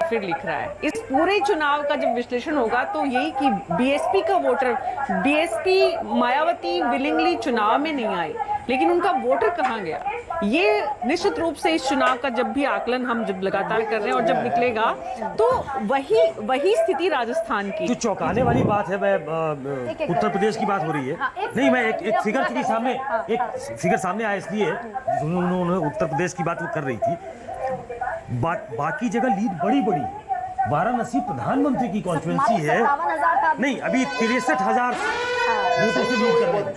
फिर लिख रहा है। इस पूरे चुनाव का जब विश्लेषण होगा तो यही कि बीएसपी का वोटर, बीएसपी मायावती विलिंगली चुनाव में नहीं आई, लेकिन उनका वोटर कहां गया, ये निश्चित रूप से इस चुनाव का जब भी आकलन हम जब लगातार कर रहे हैं और जब निकलेगा तो वही स्थिति राजस्थान की। जो चौंकाने वाली बात है, मैं उत्तर प्रदेश की बात हो रही है, नहीं मैं एक फिगर की सामने, एक फिगर सामने आया इसलिए उन्होंने उत्तर प्रदेश की बात वो कर रही थी। बाकी जगह लीड बड़ी बड़ी, वाराणसी प्रधानमंत्री की कॉन्स्टिट्यूंसी है, नहीं अभी 63,000 वोटों से लीड कर रहे हैं,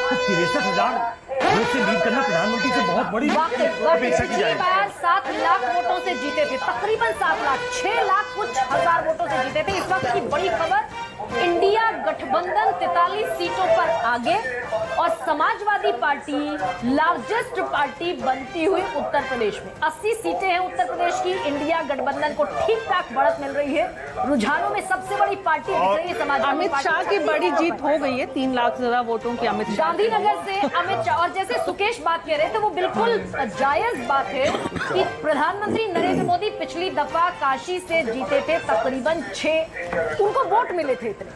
तो 63,000 वोट से लीड करना प्रधानमंत्री से बहुत बड़ी अपेक्षा की जाएगी। 7 लाख वोटों से जीते थे, तकरीबन 7 लाख, 6 लाख कुछ हजार वोटों से जीते थे। इस वक्त की बड़ी खबर, इंडिया गठबंधन 43 सीटों पर आगे और समाजवादी पार्टी लार्जेस्ट पार्टी बनती हुई उत्तर प्रदेश में। 80 सीटें हैं उत्तर प्रदेश की। इंडिया गठबंधन को ठीक ठाक बढ़त मिल रही है, रुझानों में सबसे बड़ी पार्टी दिख रही है समाजवादी अमित शाह की बड़ी जीत हो गई है, 3 लाख से ज्यादा वोटों की अमित शाह। गांधीनगर से अमित शाह, और जैसे सुकेश बात कह रहे थे वो बिल्कुल जायज बात है कि प्रधानमंत्री नरेंद्र मोदी पिछली दफा काशी से जीते थे तकरीबन 6, उनको वोट मिले थे इतने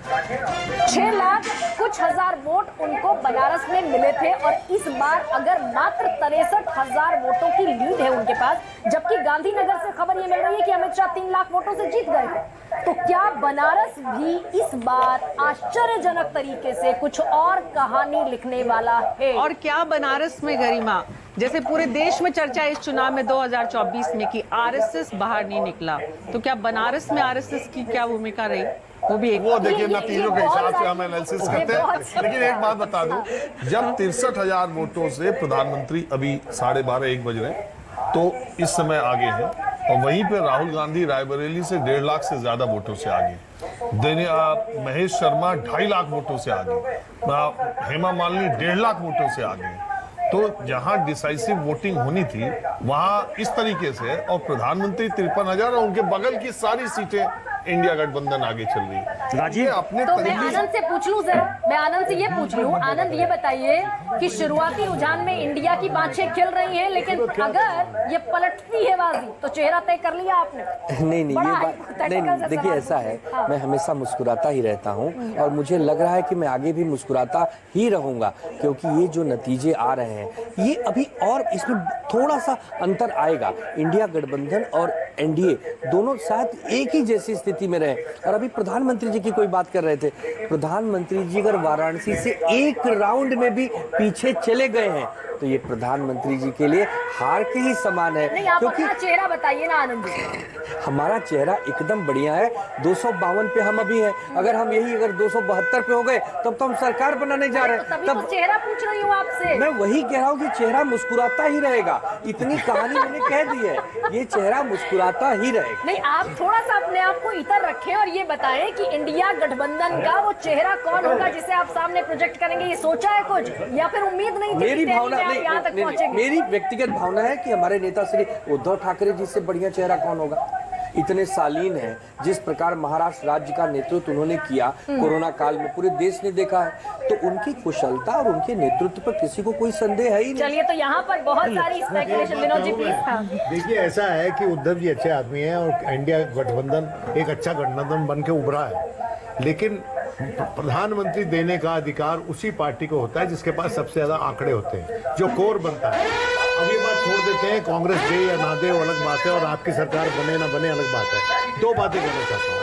6 लाख कुछ हजार वोट उनको बनारस में मिले थे, और इस बार अगर मात्र 63,000 वोटों की लीड है उनके पास, जबकि गांधीनगर से खबर ये मिल रही है कि अमित शाह 3 लाख वोटों से जीत गए थे। तो क्या बनारस भी इस बार आश्चर्यजनक तरीके से कुछ और कहानी लिखने वाला है? और क्या बनारस में गरिमा, जैसे पूरे देश में चर्चा इस चुनाव में 2024 में कि आरएसएस बाहर नहीं निकला, तो क्या बनारस में आरएसएस की क्या भूमिका रही? वो भी एक, वो देखिए नतीजों के हिसाब से हम एनालिसिस करते हैं। लेकिन एक बात बता दूं, जब 63,000 वोटों से प्रधानमंत्री अभी 12:30-1 बज रहे, तो इस समय आगे है, और वहीं पे राहुल गांधी रायबरेली से 1.5 लाख से ज्यादा वोटों से आगे, महेश शर्मा 2.5 लाख वोटों से आगे, हेमा मालिनी 1.5 लाख वोटों से आगे। तो जहां डिसाइसिव वोटिंग होनी थी वहां इस तरीके से, और प्रधानमंत्री 53,000 और उनके बगल की सारी सीटें इंडिया गठबंधन आगे चल रही है। राजीव अपने तो मैं आनंद से पूछ लूं जरा, मैं आनंद से ये पूछ लूं, आनंद ये बताइए कि शुरुआती रुझान में इंडिया की बाँछें खिल रही हैं, लेकिन अगर ये पलटती है बाजी तो चेहरा तय कर लिया आपने? नहीं ये बात नहीं, देखिए ऐसा है, मैं हमेशा मुस्कुराता ही रहता हूं, और मुझे लग रहा है कि मैं आगे भी मुस्कुराता ही रहूंगा, क्योंकि ये जो नतीजे आ रहे हैं ये अभी और इसमें थोड़ा सा अंतर आएगा। इंडिया गठबंधन और एनडीए दोनों शायद एक ही जैसी स्थिति में रहे। और अभी प्रधानमंत्री जी की कोई बात कर रहे थे, प्रधानमंत्री जी अगर वाराणसी से एक राउंड में भी पीछे चले गए हैं तो ये प्रधानमंत्री जी के लिए हार के ही समान है। नहीं, आप अपना चेहरा बताइए ना आनंद जी। हमारा चेहरा एकदम बढ़िया है, 252 पे हम अभी हैं, अगर हम यही अगर 272 पे हो गए तब तो हम सरकार बनाने जा रहे हैं। तब तो चेहरा पूछ रही हूँ आपसे। मैं वही कह रहा हूँ कि चेहरा मुस्कुराता ही रहेगा, इतनी कहानी मैंने कह दी है, ये चेहरा मुस्कुराता ही रहेगा। नहीं, आप थोड़ा सा अपने आप को इतर रखें और ये बताएं कि इंडिया गठबंधन का वो चेहरा कौन होगा जिसे आप सामने प्रोजेक्ट करेंगे, ये सोचा है कुछ, या फिर उम्मीद नहीं थी? मेरी भावना यहाँ तक पहुंचेंगे। मेरी व्यक्तिगत भावना है कि हमारे नेता श्री उद्धव ठाकरे जी से बढ़िया चेहरा कौन होगा। इतने सालीन हैं, जिस प्रकार महाराष्ट्र राज्य का नेतृत्व उन्होंने किया कोरोना काल में, पूरे देश ने देखा है, तो उनकी कुशलता और उनके नेतृत्व पर किसी को कोई संदेह है ही नहीं। चलिए, तो यहाँ पर बहुत सारी स्पेकुलेशन, विनोद जी प्लीज। देखिए ऐसा है कि उद्धव जी अच्छे आदमी हैं और इंडिया गठबंधन एक अच्छा गठबंधन बन के उभरा है, लेकिन प्रधानमंत्री देने का अधिकार उसी पार्टी को होता है जिसके पास सबसे ज्यादा आंकड़े होते हैं, जो कोर बनता है। अब ये बात छोड़ देते हैं कांग्रेस दे या ना दे, वो अलग बात है, और आपकी सरकार बने ना बने अलग बात है। 2 बातें कहना चाहता हूँ,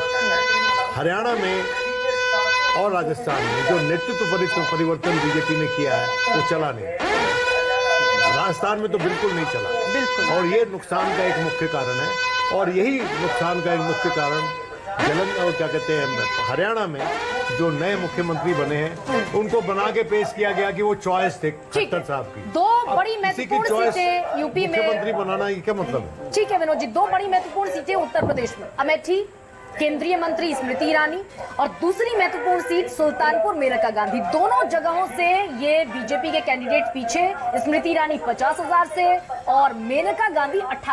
हरियाणा में और राजस्थान में जो नेतृत्व परिवर्तन बीजेपी ने किया है वो चला नहीं, राजस्थान में तो बिल्कुल नहीं चला, और ये नुकसान का एक मुख्य कारण है। और यही नुकसान का एक मुख्य कारण और क्या कहते हैं, हरियाणा में जो नए मुख्यमंत्री बने हैं उनको बना के पेश किया गया कि वो चॉइस थे खट्टर साहब की। 2 बड़ी महत्वपूर्ण सीटें यूपी में मुख्यमंत्री बनाना, ये क्या मतलब है? ठीक है विनोद जी, 2 बड़ी महत्वपूर्ण सीटें उत्तर प्रदेश में, अमेठी केंद्रीय मंत्री स्मृति ईरानी, और दूसरी महत्वपूर्ण सीट सुल्तानपुर मेनका गांधी। दोनों जगहों से ये बीजेपी के कैंडिडेट पीछे, स्मृति ईरानी 50,000 से और मेनका गांधी 18